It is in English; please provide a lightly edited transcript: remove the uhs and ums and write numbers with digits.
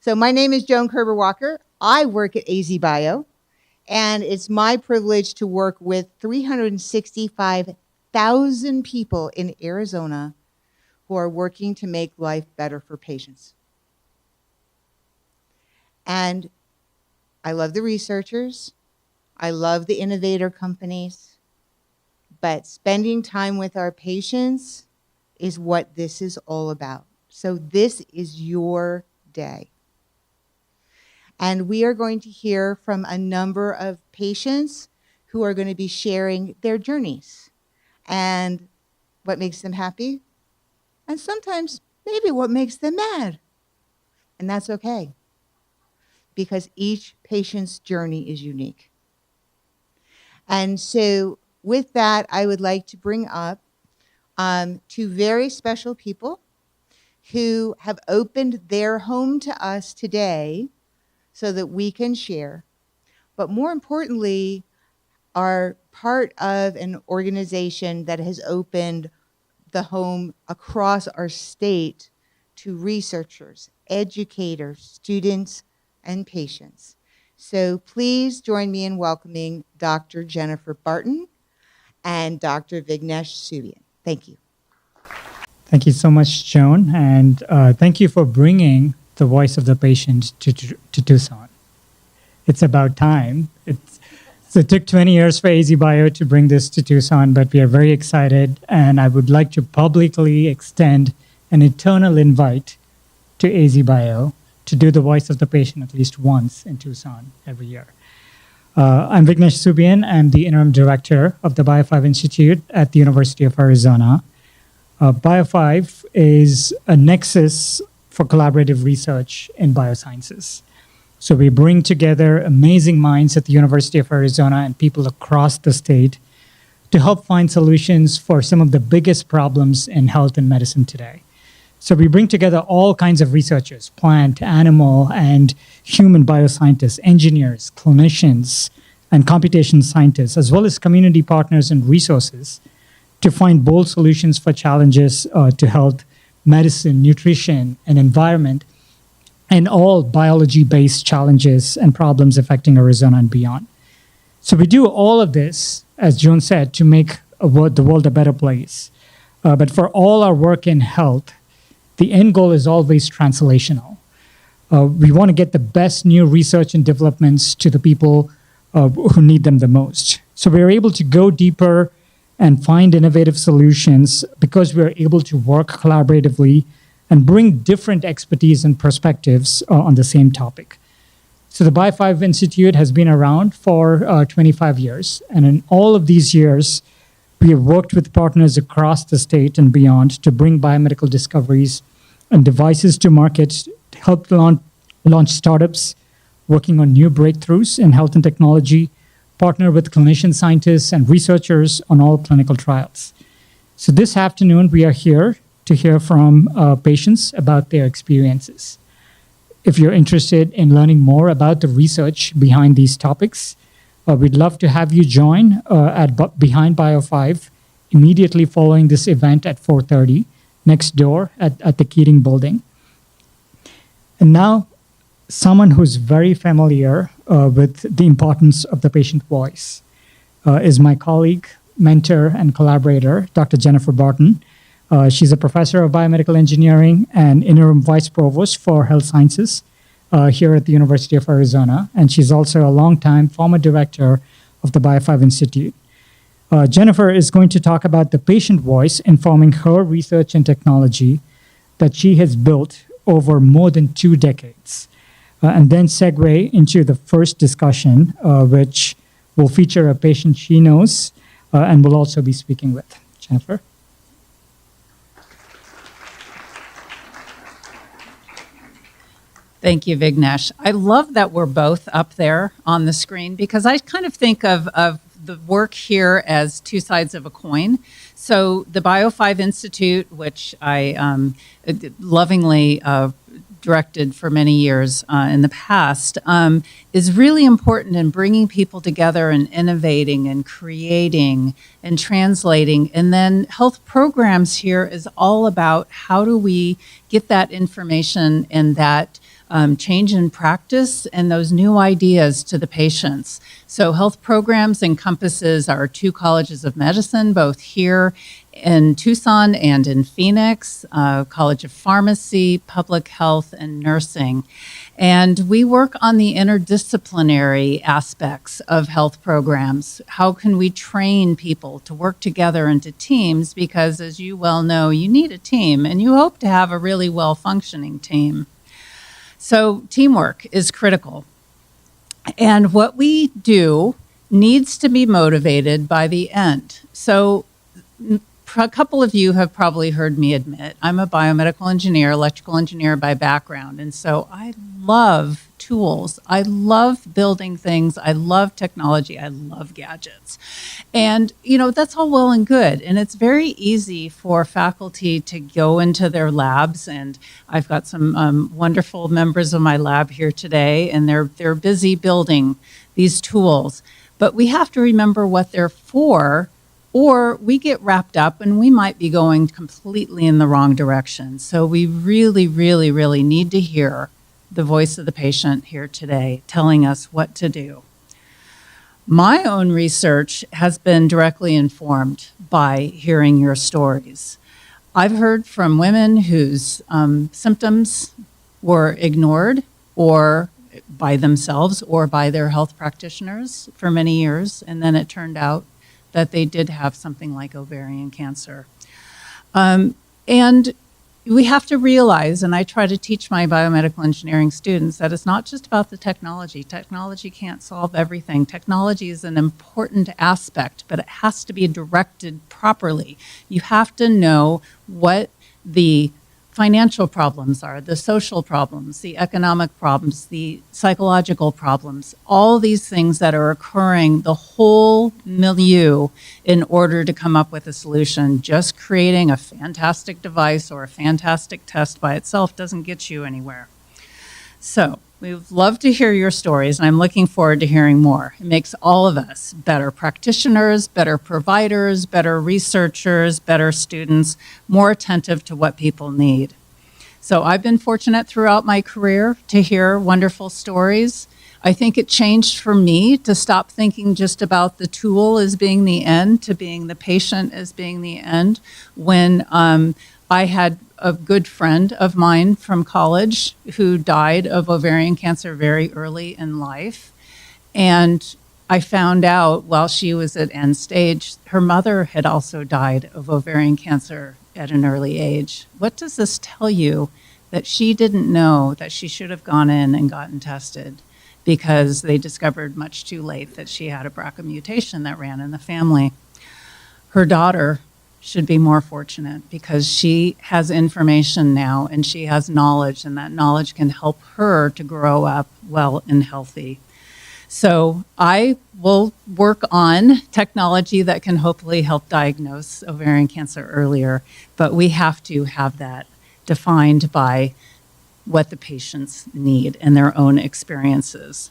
So my name is Joan Kerber-Walker. I work at AZBio, and it's my privilege to work with 365,000 people in Arizona who are working to make life better for patients. And I love the researchers. I love the innovator companies. But spending time with our patients is what this is all about. So this is your day. And we are going to hear from a number of patients who are going to be sharing their journeys and what makes them happy, and sometimes maybe what makes them mad. And that's okay, because each patient's journey is unique. And so with that, I would like to bring up two very special people who have opened their home to us today so that we can share, but more importantly, are part of an organization that has opened the home across our state to researchers, educators, students, and patients. So please join me in welcoming Dr. Jennifer Barton and Dr. Vignesh Subbian. Thank you. Thank you so much, Joan, and thank you for bringing the voice of the patient to Tucson. It's about time. So it took 20 years for AZBio to bring this to Tucson, but we are very excited, and I would like to publicly extend an eternal invite to AZBio to do the voice of the patient at least once in Tucson every year. I'm Vignesh Subbian. I'm the interim director of the BIO5 Institute at the University of Arizona. BIO5 is a nexus for collaborative research in biosciences. So we bring together amazing minds at the University of Arizona and people across the state to help find solutions for some of the biggest problems in health and medicine today. So we bring together all kinds of researchers, plant, animal, and human bioscientists, engineers, clinicians, and computation scientists, as well as community partners and resources to find bold solutions for challenges to health, medicine, nutrition, and environment, and all biology-based challenges and problems affecting Arizona and beyond. So we do all of this, as Joan said, to make the world a better place. But for all our work in health, the end goal is always translational. We want to get the best new research and developments to the people who need them the most. So we're able to go deeper and find innovative solutions because we're able to work collaboratively and bring different expertise and perspectives on the same topic. So the BIO5 Institute has been around for 25 years. And in all of these years, we have worked with partners across the state and beyond to bring biomedical discoveries and devices to market to help launch startups working on new breakthroughs in health and technology, partner with clinician scientists and researchers on all clinical trials. So this afternoon, we are here to hear from patients about their experiences. If you're interested in learning more about the research behind these topics, we'd love to have you join behind Bio5 immediately following this event at 4:30 next door at the Keating building. And now, someone who's very familiar with the importance of the patient voice is my colleague, mentor, and collaborator, Dr. Jennifer Barton. She's a professor of biomedical engineering and interim vice provost for health sciences here at the University of Arizona. And she's also a longtime former director of the BIO5 Institute. Jennifer is going to talk about the patient voice informing her research and technology that she has built over more than 2 decades. And then segue into the first discussion, which will feature a patient she knows and will also be speaking with. Jennifer? Thank you, Vignesh. I love that we're both up there on the screen because I kind of think of the work here as two sides of a coin. So the BIO5 Institute, which I lovingly directed for many years in the past, is really important in bringing people together and innovating and creating and translating. And then health programs here is all about how do we get that information and that change in practice and those new ideas to the patients. So health programs encompasses our 2 colleges of medicine, both here in Tucson and in Phoenix, College of Pharmacy, Public Health, and Nursing. And we work on the interdisciplinary aspects of health programs. How can we train people to work together into teams? Because as you well know, you need a team, and you hope to have a really well-functioning team. So teamwork is critical. And what we do needs to be motivated by the end. So a couple of you have probably heard me admit I'm a biomedical engineer, electrical engineer by background. And so I love tools. I love building things. I love technology. I love gadgets. And, that's all well and good. And it's very easy for faculty to go into their labs. And I've got some wonderful members of my lab here today, and they're busy building these tools. But we have to remember what they're for, or we get wrapped up and we might be going completely in the wrong direction. So we really, really, really need to hear the voice of the patient here today telling us what to do. My own research has been directly informed by hearing your stories. I've heard from women whose symptoms were ignored or by themselves or by their health practitioners for many years, and then it turned out that they did have something like ovarian cancer. And we have to realize, and I try to teach my biomedical engineering students, that it's not just about the technology. Technology can't solve everything. Technology is an important aspect, but it has to be directed properly. You have to know what the financial problems are, the social problems, the economic problems, the psychological problems, all these things that are occurring, the whole milieu, in order to come up with a solution. Just creating a fantastic device or a fantastic test by itself doesn't get you anywhere. So we would love to hear your stories, and I'm looking forward to hearing more. It makes all of us better practitioners, better providers, better researchers, better students, more attentive to what people need. So I've been fortunate throughout my career to hear wonderful stories. I think it changed for me to stop thinking just about the tool as being the end to being the patient as being the end. When I had a good friend of mine from college who died of ovarian cancer very early in life. And I found out while she was at end stage, her mother had also died of ovarian cancer at an early age. What does this tell you? That she didn't know that she should have gone in and gotten tested, because they discovered much too late that she had a BRCA mutation that ran in the family. Her daughter should be more fortunate because she has information now and she has knowledge, and that knowledge can help her to grow up well and healthy. So I will work on technology that can hopefully help diagnose ovarian cancer earlier, but we have to have that defined by what the patients need and their own experiences.